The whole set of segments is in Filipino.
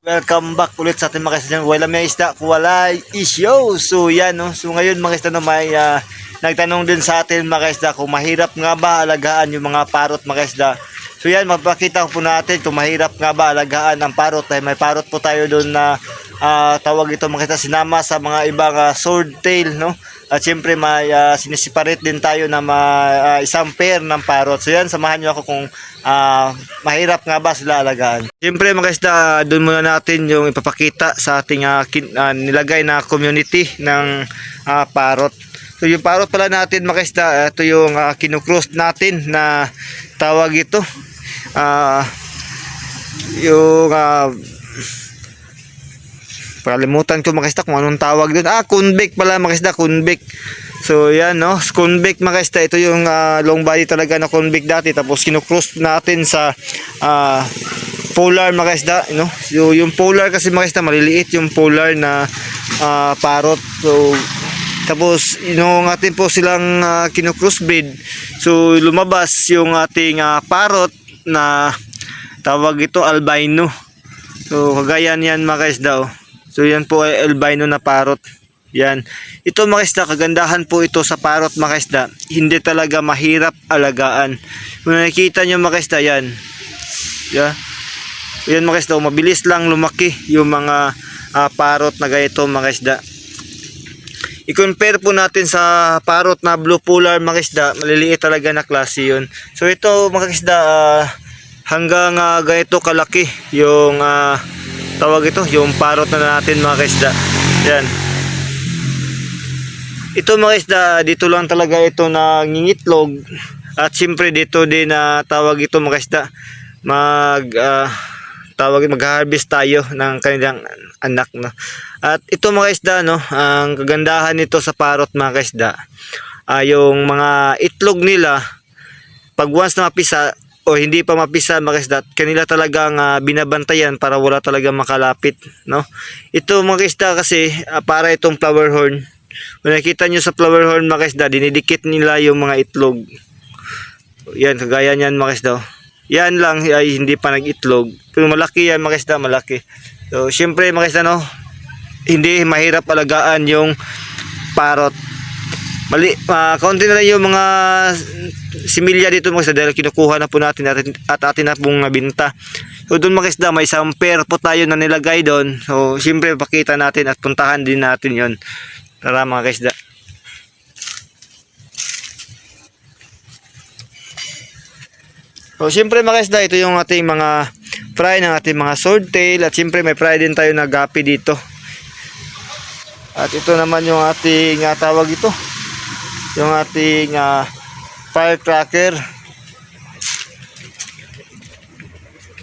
Welcome back ulit sa ating mga isda. Wala may isda, wala isyo. So yan no. So ngayon mga isda no, may nagtanong din sa atin mga isda kung mahirap nga ba alagaan yung mga parot mga isda. So yan, mapakita po natin kung mahirap nga ba alagaan ang parot. May parot po tayo doon na tawag ito mga isda, sinama sa mga ibang swordtail no. At syempre may sinisiparate din tayo na isang pair ng parot. So yan, samahan nyo ako kung mahirap nga ba sila alagaan. Syempre mga isda, doon muna natin yung ipapakita sa ating nilagay na community ng parot. So yung parot pala natin mga isda, ito yung kinukross natin na tawag ito. Yung kalimutan ko mga isda kung anong tawag doon. Convict pala mga isda, convict. So yan no, convict mga isda, ito yung long body talaga na convict dati, tapos kinukross natin sa polar mga isda no. So yung polar kasi mga isda maliliit yung polar na parot. So tapos inungatin po silang kinukross breed. So lumabas yung ating parot na tawag ito albino. So kagaya niyan mga isda oh. So yan po ay albino na parot. Yan. Ito mga isda, kagandahan po ito sa parot mga isda. Hindi talaga mahirap alagaan. Kung nakikita nyo mga isda yan. Yeah. Yan mga isda, mabilis lang lumaki yung mga parot na ganito mga isda. I-compare po natin sa parot na blue polar mga isda. Maliliit talaga na klase yun. So ito mga isda, hanggang ganito kalaki yung tawag ito, yung parot na natin mga kaisda. Yan. Ito mga isda, dito lang talaga ito nangingitlog. At siyempre dito din tawag ito mga isda, mag-harvest tayo ng kanilang anak no. At ito mga isda no, ang kagandahan nito sa parot mga kaisda, yung mga itlog nila pag once na mapisa o hindi pa mapisa mga isda, kanila talagang binabantayan para wala talagang makalapit no. Ito mga isda kasi para itong flower horn. Kung nakita nyo sa flower horn mga isda, dinidikit nila yung mga itlog. Yan, kagaya niyan mga isda. Yan lang ay hindi pa nag-itlog. Pero malaki yan mga isda, malaki. So syempre mga isda no, hindi mahirap alagaan yung parot. Kaunti na lang yung mga similya dito mga isda dahil kinukuha na po natin at atin na pong binta. So doon mga isda, may isang pair po tayo na nilagay doon. So syempre pakita natin at puntahan din natin yon. Tara mga isda. So syempre mga isda, ito yung ating mga fry ng ating mga swordtail. At syempre may fry din tayo na gapi dito. At ito naman yung ating tawag ito, yung ating firecracker.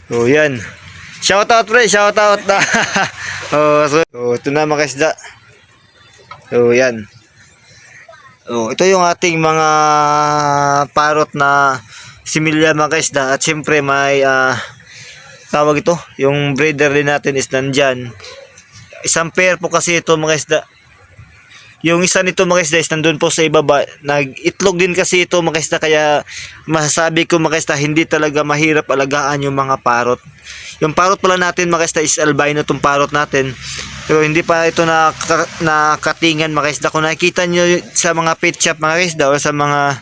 So yan, shout out pre, shout out. So ito na mga isda. So yan, ito yung ating mga parot na similya mga isda. At syempre may tawag ito, yung breeder din natin is nandyan. Isang pair po kasi ito mga isda. Yung isa nito mga isda is nandun po sa ibaba. Nag-itlog din kasi ito mga isda, kaya masasabi ko mga isda, hindi talaga mahirap alagaan yung mga parot. Yung parot pala natin mga isda is albino itong parot natin. Pero hindi pa ito nakatingan mga isda. Kung nakikita nyo sa mga pet shop mga isda o sa mga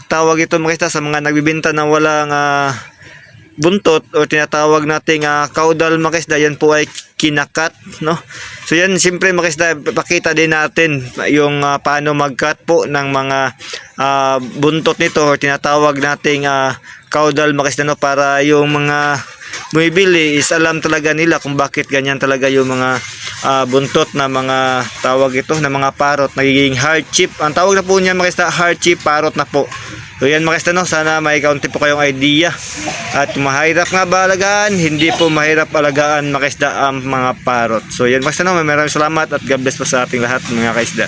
tawag ito mga isda, sa mga nagbibenta na walang buntot o tinatawag nating caudal mga isda, yan po ay kinakat no. So yan siyempre mga isda, pakita din natin yung paano mag-cut po ng mga buntot nito o tinatawag nating caudal mga isda no, para yung mga bumibili is alam talaga nila kung bakit ganyan talaga yung mga buntot na mga tawag ito na mga parot, nagiging hard chip. Ang tawag na po niya mga isda, hard chip parot na po. So yan mga isda no, sana may kaunti po kayong idea. At mahirap nga ba alagaan? Hindi po mahirap alagaan mga isda ang mga parot. So yan mga isda no, maraming salamat at God bless po sa ating lahat mga kaisda.